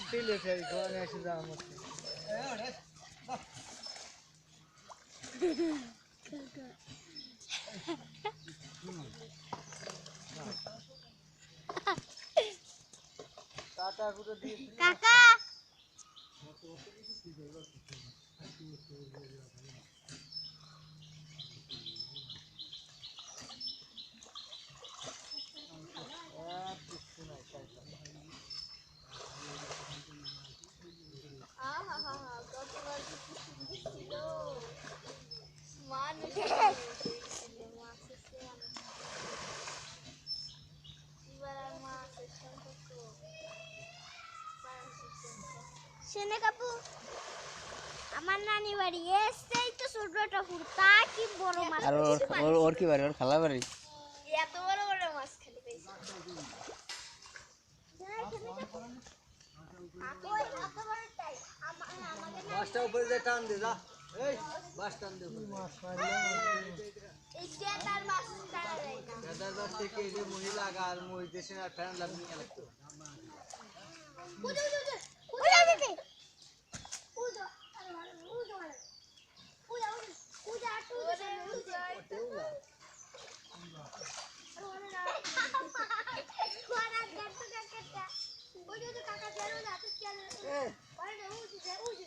দিলে ফেরি কোনে এসে যাওয়া মতো কাকা গুলো দিয়ে কাকা সেনে কাপু আমার নানি বাড়ি এসেই তো ছোটটা হুড়তা কি বড় মাছ আর ওর কি বাড়ি ওর খালা বাড়ি এত বড় বড় মাছ খেতে পেয়েছি বাসটা উপরে যে টান দে যা এই বাস টান দে মাছ মারলে এই স্ট্যান্ডার্ড মাছ ছাড়া যায় না দাদা বাস থেকে এই যে মহিলা আর মই দেশে না ফ্যান লাগনি লাগতো বুঝু বুঝু